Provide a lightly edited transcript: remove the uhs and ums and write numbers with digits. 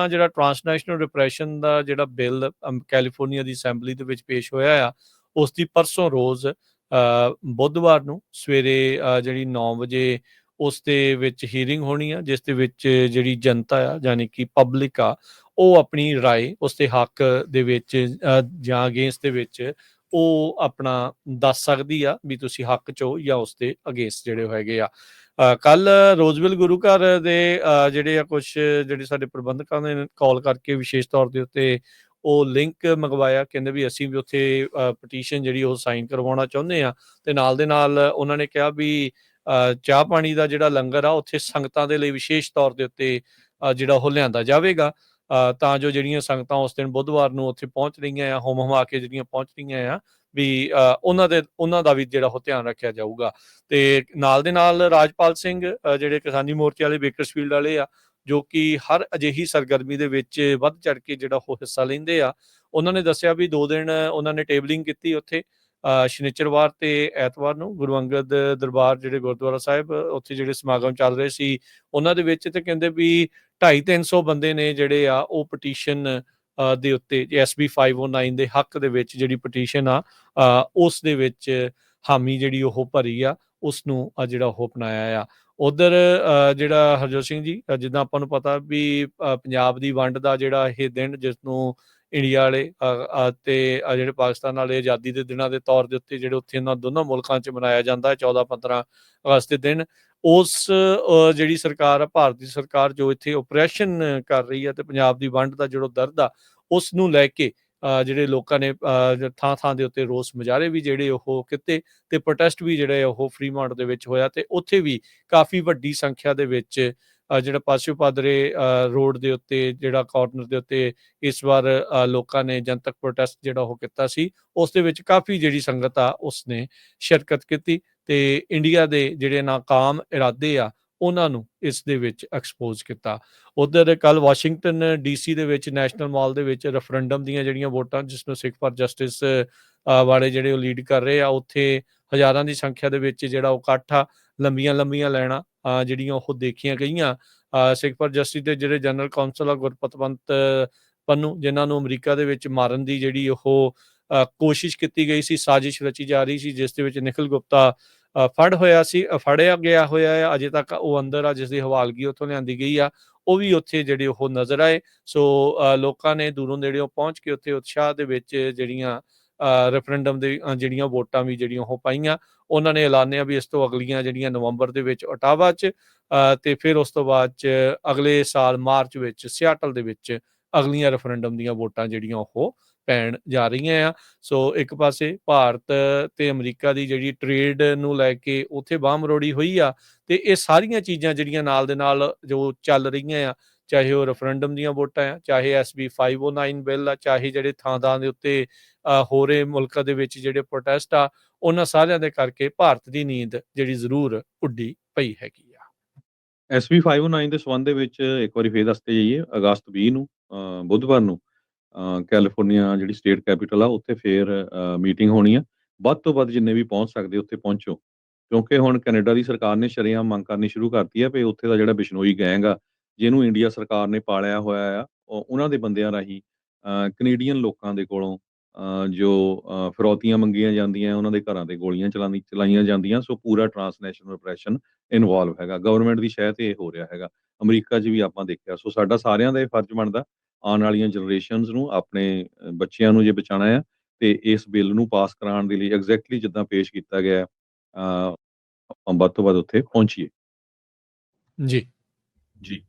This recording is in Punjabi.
ਤਾਂ ਜਿਹੜਾ ਟਰਾਂਸਨੈਸ਼ਨਲ ਰਿਪਰੈਸ਼ਨ ਦਾ ਜਿਹੜਾ ਬਿੱਲ ਕੈਲੀਫੋਰਨੀਆ ਦੀ ਅਸੈਂਬਲੀ ਦੇ ਵਿੱਚ ਪੇਸ਼ ਹੋਇਆ ਆ, ਉਸ ਦੀ ਪਰਸੋਂ ਰੋਜ਼ ਬੁੱਧਵਾਰ ਨੂੰ ਸਵੇਰੇ ਜਿਹੜੀ 9 ਵਜੇ ਉਸ ਦੇ ਵਿੱਚ ਹੀਅਰਿੰਗ ਹੋਣੀ ਆ, ਜਿਸ ਦੇ ਵਿੱਚ ਜਿਹੜੀ ਜਨਤਾ ਆ ਯਾਨੀ ਕਿ ਪਬਲਿਕ ਆ, ਉਹ ਆਪਣੀ ਰਾਏ ਉਸ ਦੇ ਹੱਕ ਦੇ ਵਿੱਚ ਜਾਂ ਅਗੇਂਸਟ ਦੇ ਵਿੱਚ ਉਹ ਆਪਣਾ ਦੱਸ ਸਕਦੀ ਆ ਵੀ ਤੁਸੀਂ ਹੱਕ 'ਚ ਹੋ ਜਾਂ ਉਸ ਦੇ ਅਗੇਂਸਟ ਜਿਹੜੇ ਹੈਗੇ ਆ। ਕੱਲ ਰੋਜ਼ਵਿਲ ਗੁਰੂ ਘਰ ਦੇ ਜਿਹੜੇ ਆ ਕੁਛ ਜਿਹੜੇ ਸਾਡੇ ਪ੍ਰਬੰਧਕਾਂ ਨੇ ਕਾਲ ਕਰਕੇ ਵਿਸ਼ੇਸ਼ ਤੌਰ ਦੇ ਉੱਤੇ ਉਹ ਲਿੰਕ ਮੰਗਵਾਇਆ, ਕਹਿੰਦੇ ਵੀ ਅਸੀਂ ਵੀ ਉੱਥੇ ਪਟੀਸ਼ਨ ਜਿਹੜੀ ਉਹ ਸਾਈਨ ਕਰਵਾਉਣਾ ਚਾਹੁੰਦੇ ਆ, ਤੇ ਨਾਲ ਦੇ ਨਾਲ ਉਹਨਾਂ ਨੇ ਕਿਹਾ ਵੀ ਚਾਹ ਪਾਣੀ ਦਾ ਜਿਹੜਾ ਲੰਗਰ ਆ ਉੱਥੇ ਸੰਗਤਾਂ ਦੇ ਲਈ ਵਿਸ਼ੇਸ਼ ਤੌਰ ਦੇ ਉੱਤੇ ਜਿਹੜਾ ਉਹ ਲਿਆਂਦਾ ਜਾਵੇਗਾ, ਤਾਂ ਜੋ ਜਿਹੜੀਆਂ ਸੰਗਤਾਂ ਉਸ ਦਿਨ ਬੁੱਧਵਾਰ ਨੂੰ ਉੱਥੇ ਪਹੁੰਚ ਰਹੀਆਂ ਆ, ਹੁਮ ਹੁਮਾ ਕੇ ਜਿਹੜੀਆਂ ਪਹੁੰਚ ਰਹੀਆਂ ਆ, ਵੀ ਉਹਨਾਂ ਦਾ ਵੀ ਜਿਹੜਾ ਉਹ ਧਿਆਨ ਰੱਖਿਆ ਜਾਊਗਾ। ਤੇ ਨਾਲ ਦੇ ਨਾਲ ਰਾਜਪਾਲ ਸਿੰਘ ਜਿਹੜੇ ਕਿਸਾਨੀ ਮੋਰਚੇ ਵਾਲੇ ਬੇਕਰਸਫੀਲਡ ਵਾਲੇ ਆ, ਜੋ ਕਿ ਹਰ ਅਜਿਹੀ ਸਰਗਰਮੀ ਦੇ ਵਿੱਚ ਵੱਧ ਚੜ ਕੇ ਜਿਹੜਾ ਉਹ ਹਿੱਸਾ ਲੈਂਦੇ ਆ, ਉਹਨਾਂ ਨੇ ਦੱਸਿਆ ਵੀ 2 ਦਿਨ ਉਹਨਾਂ ਨੇ ਟੇਬਲਿੰਗ ਕੀਤੀ ਉੱਥੇ, ਸ਼ਨੀਚਰਵਾਰ ਤੇ ਐਤਵਾਰ ਨੂੰ ਗੁਰੂ ਅੰਗਦ ਦਰਬਾਰ ਜਿਹੜੇ ਗੁਰਦੁਆਰਾ ਸਾਹਿਬ ਉੱਥੇ ਜਿਹੜੇ ਸਮਾਗਮ ਚੱਲ ਰਹੇ ਸੀ ਉਹਨਾਂ ਦੇ ਵਿੱਚ, ਤੇ ਕਹਿੰਦੇ ਵੀ 250-300 ਬੰਦੇ ਨੇ ਜਿਹੜੇ ਆ ਉਹ ਪਟੀਸ਼ਨ ਦੇ ਉੱਤੇ SB 509 ਦੇ ਹੱਕ ਦੇ ਵਿੱਚ ਜਿਹੜੀ ਪਟੀਸ਼ਨ ਆ ਉਸ ਦੇ ਵਿੱਚ ਹਾਮੀ ਜਿਹੜੀ ਉਹ ਭਰੀ ਆ, ਉਸ ਨੂੰ ਜਿਹੜਾ ਉਹ ਅਪਣਾਇਆ ਆ। ਉਧਰ ਜਿਹੜਾ ਹਰਜੋਤ ਸਿੰਘ ਜੀ, ਜਿੱਦਾਂ ਆਪਾਂ ਨੂੰ ਪਤਾ ਵੀ ਪੰਜਾਬ ਦੀ ਵੰਡ ਦਾ ਜਿਹੜਾ ਇਹ ਦਿਨ, ਜਿਸ ਨੂੰ ਇੰਡੀਆ ਵਾਲੇ ਤੇ ਜਿਹੜੇ ਪਾਕਿਸਤਾਨ ਵਾਲੇ ਆਜ਼ਾਦੀ ਦੇ ਦਿਨਾਂ ਦੇ ਤੌਰ ਦੇ ਉੱਤੇ ਜਿਹੜੇ ਉੱਥੇ ਇਹਨਾਂ ਦੋਨਾਂ ਮੁਲਕਾਂ 'ਚ ਮਨਾਇਆ ਜਾਂਦਾ 14-15 ਅਗਸਤ ਦੇ ਦਿਨ, ਉਸ ਜਿਹੜੀ ਸਰਕਾਰ ਆ, ਭਾਰਤੀ ਸਰਕਾਰ ਜੋ ਇੱਥੇ ਓਪਰੇਸ਼ਨ ਕਰ ਰਹੀ ਹੈ ਤੇ ਪੰਜਾਬ ਦੀ ਵੰਡ ਦਾ ਜਿਹੜਾ ਦਰਦ ਆ ਉਸ ਨੂੰ ਲੈ ਕੇ ਜਿਹੜੇ ਲੋਕਾਂ ਨੇ ਥਾਂ ਥਾਂ ਦੇ ਉੱਤੇ ਰੋਸ ਮੁਜ਼ਾਹਰੇ ਵੀ ਜਿਹੜੇ ਉਹ ਕੀਤੇ, ਤੇ ਪ੍ਰੋਟੈਸਟ ਵੀ ਜਿਹੜੇ ਉਹ ਫਰੀਮਾਉਂਟ ਦੇ ਵਿੱਚ ਹੋਇਆ, ਤੇ ਉੱਥੇ ਵੀ ਕਾਫੀ ਵੱਡੀ ਸੰਖਿਆ ਦੇ ਵਿੱਚ ਜਿਹੜਾ ਪਾਸਿਓ ਪਾਦਰੇ ਰੋਡ ਦੇ ਉੱਤੇ ਜਿਹੜਾ ਕਾਰਨਰ ਦੇ ਉੱਤੇ ਇਸ ਵਾਰ ਲੋਕਾਂ ਨੇ ਜਨਤਕ ਪ੍ਰੋਟੈਸਟ ਜਿਹੜਾ ਉਹ ਕੀਤਾ ਸੀ, ਉਸ ਦੇ ਵਿੱਚ ਕਾਫੀ ਜਿਹੜੀ ਸੰਗਤ ਆ ਉਸਨੇ ਸ਼ਿਰਕਤ ਕੀਤੀ, ਤੇ ਇੰਡੀਆ ਦੇ ਜਿਹੜੇ ਨਾਕਾਮ ਇਰਾਦੇ ਆ ਉਹਨਾਂ ਨੂੰ ਇਸ ਦੇ ਵਿੱਚ ਐਕਸਪੋਜ਼ ਕੀਤਾ। ਉਧਰ ਕੱਲ ਵਾਸ਼ਿੰਗਟਨ DC ਦੇ ਵਿੱਚ ਨੈਸ਼ਨਲ ਮਾਲ ਦੇ ਵਿੱਚ ਰੈਫਰੈਂਡਮ ਦੀਆਂ ਜਿਹੜੀਆਂ ਵੋਟਾਂ, ਜਿਸ ਨੂੰ ਸਿੱਖ ਫਾਰ ਜਸਟਿਸ ਵਾਲੇ ਜਿਹੜੇ ਉਹ ਲੀਡ ਕਰ ਰਹੇ ਆ, ਉੱਥੇ ਹਜ਼ਾਰਾਂ ਦੀ ਸੰਖਿਆ ਦੇ ਵਿੱਚ ਜਿਹੜਾ ਉਹ ਇਕੱਠ ਆ, ਲੰਬੀਆਂ ਲੈਣਾ ਜਿਹੜੀਆਂ ਉਹ ਦੇਖੀਆਂ ਗਈਆਂ। ਸਿੱਖ ਫਾਰ ਜਸਟਿਸ ਦੇ ਜਿਹੜੇ ਜਨਰਲ ਕੌਂਸਲ ਆ ਗੁਰਪਤਵੰਤ ਪੰਨੂ, ਜਿਨ੍ਹਾਂ ਨੂੰ ਅਮਰੀਕਾ ਦੇ ਵਿੱਚ ਮਾਰਨ ਦੀ ਜਿਹੜੀ ਉਹ ਕੋਸ਼ਿਸ਼ ਕੀਤੀ ਗਈ ਸੀ, ਸਾਜ਼ਿਸ਼ ਰਚੀ ਜਾ ਰਹੀ ਸੀ, ਜਿਸ ਦੇ ਵਿੱਚ ਨਿਖਿਲ ਗੁਪਤਾ ਫੜਿਆ ਗਿਆ ਹੋਇਆ ਆ, ਅਜੇ ਤੱਕ ਉਹ ਅੰਦਰ ਆ, ਜਿਸ ਦੀ ਹਵਾਲਗੀ ਉੱਥੋਂ ਲਿਆਂਦੀ ਗਈ ਆ, ਉਹ ਵੀ ਉੱਥੇ ਜਿਹੜੇ ਉਹ ਨਜ਼ਰ ਆਏ। ਸੋ ਲੋਕਾਂ ਨੇ ਦੂਰੋਂ ਨੇੜਿਓਂ ਪਹੁੰਚ ਕੇ ਉੱਥੇ ਉਤਸ਼ਾਹ ਦੇ ਵਿੱਚ ਜਿਹੜੀਆਂ ਰੈਫਰੈਂਡਮ ਦੇ ਜਿਹੜੀਆਂ ਵੋਟਾਂ ਵੀ ਜਿਹੜੀਆਂ ਉਹ ਪਾਈਆਂ। ਉਹਨਾਂ ਨੇ ਐਲਾਨਿਆ ਵੀ ਇਸ ਤੋਂ ਅਗਲੀਆਂ ਜਿਹੜੀਆਂ ਨਵੰਬਰ ਦੇ ਵਿੱਚ ਓਟਾਵਾ 'ਚ, ਤੇ ਫਿਰ ਉਸ ਤੋਂ ਬਾਅਦ 'ਚ ਅਗਲੇ ਸਾਲ ਮਾਰਚ ਵਿੱਚ ਸਿਆਟਲ ਦੇ ਵਿੱਚ ਅਗਲੀਆਂ ਰੈਫਰੈਂਡਮ ਦੀਆਂ ਵੋਟਾਂ ਜਿਹੜੀਆਂ ਉਹ ਪੈਣ ਜਾ ਰਹੀਆਂ ਆ। ਸੋ ਇੱਕ ਪਾਸੇ ਭਾਰਤ ਤੇ ਅਮਰੀਕਾ ਦੀ ਜਿਹੜੀ ਟ੍ਰੇਡ ਨੂੰ ਲੈ ਕੇ ਉੱਥੇ ਬਾਂਹ ਮਰੋੜੀ ਹੋਈ ਆ, ਤੇ ਇਹ ਸਾਰੀਆਂ ਚੀਜ਼ਾਂ ਜਿਹੜੀਆਂ ਨਾਲ ਦੇ ਨਾਲ ਜੋ ਚੱਲ ਰਹੀਆਂ ਆ, ਚਾਹੇ ਉਹ ਰੈਫਰੈਂਡਮ ਦੀਆਂ ਵੋਟਾਂ ਆ, ਚਾਹੇ SB 509 ਬਿੱਲ ਆ, ਚਾਹੇ ਜਿਹੜੇ ਥਾਂ ਦੇ ਉੱਤੇ ਹੋ ਰਹੇ ਮੁਲਕਾਂ ਦੇ ਵਿੱਚ ਜਿਹੜੇ ਪ੍ਰੋਟੈਸਟ ਆ, ਉਹਨਾਂ ਸਾਰਿਆਂ ਦੇ ਕਰਕੇ ਭਾਰਤ ਦੀ ਨੀਂਦ ਜਿਹੜੀ ਜ਼ਰੂਰ ਉੱਡੀ ਪਈ ਹੈਗੀ ਆ। SB 509 ਦੇ ਸੰਬੰਧ ਦੇ ਵਿੱਚ ਇੱਕ ਵਾਰੀ ਫੇਰ ਦੱਸਦੇ ਜਾਈਏ, ਅਗਸਤ 20 ਨੂੰ ਬੁੱਧਵਾਰ ਨੂੰ ਕੈਲੀਫੋਰਨੀਆ ਜਿਹੜੀ ਸਟੇਟ ਕੈਪੀਟਲ ਆ ਉੱਥੇ ਫੇਰ ਮੀਟਿੰਗ ਹੋਣੀ ਆ। ਵੱਧ ਤੋਂ ਵੱਧ ਜਿੰਨੇ ਵੀ ਪਹੁੰਚ ਸਕਦੇ ਉੱਥੇ ਪਹੁੰਚੋ, ਕਿਉਂਕਿ ਹੁਣ ਕੈਨੇਡਾ ਦੀ ਸਰਕਾਰ ਨੇ ਸ਼ਰੇਆਮ ਮੰਗ ਕਰਨੀ ਸ਼ੁਰੂ ਕਰਤੀ ਹੈ ਵੀ ਉੱਥੇ ਦਾ ਜਿਹੜਾ ਬਿਸ਼ਨੋਈ ਗੈਂਗ ਆ, ਜਿਹਨੂੰ ਇੰਡੀਆ ਸਰਕਾਰ ਨੇ ਪਾਲਿਆ ਹੋਇਆ ਆ, ਉਹਨਾਂ ਦੇ ਬੰਦਿਆਂ ਰਾਹੀਂ ਕੈਨੇਡੀਅਨ ਲੋਕਾਂ ਦੇ ਕੋਲੋਂ ਜੋ ਫਿਰੌਤੀਆਂ ਮੰਗੀਆਂ ਜਾਂਦੀਆਂ, ਉਹਨਾਂ ਦੇ ਘਰਾਂ ਤੇ ਗੋਲੀਆਂ ਚਲਾਈਆਂ ਜਾਂਦੀਆਂ। ਸੋ ਪੂਰਾ ਟਰਾਂਸਨੈਸ਼ਨਲ ਆਪਰੇਸ਼ਨ ਇਨਵੋਲਵ ਹੈਗਾ, ਗਵਰਨਮੈਂਟ ਦੀ ਸ਼ਹਿ ਤੇ ਇਹ ਹੋ ਰਿਹਾ ਹੈਗਾ। ਅਮਰੀਕਾ 'ਚ ਵੀ ਆਪਾਂ ਦੇਖਿਆ। ਸੋ ਸਾਡਾ ਸਾਰਿਆਂ ਦਾ ਇਹ ਫਰਜ਼ ਬਣਦਾ ਆਉਣ ਵਾਲੀਆਂ ਜਨਰੇਸ਼ਨਸ ਨੂੰ, ਆਪਣੇ ਬੱਚਿਆਂ ਨੂੰ ਜੇ ਬਚਾਉਣਾ ਆ, ਤੇ ਇਸ ਬਿੱਲ ਨੂੰ ਪਾਸ ਕਰਾਉਣ ਦੇ ਲਈ ਐਗਜ਼ੈਕਟਲੀ ਜਿੱਦਾਂ ਪੇਸ਼ ਕੀਤਾ ਗਿਆ ਆਪਾਂ ਵੱਧ ਤੋਂ ਵੱਧ ਉੱਥੇ ਪਹੁੰਚੀਏ। ਜੀ। ਜੀ।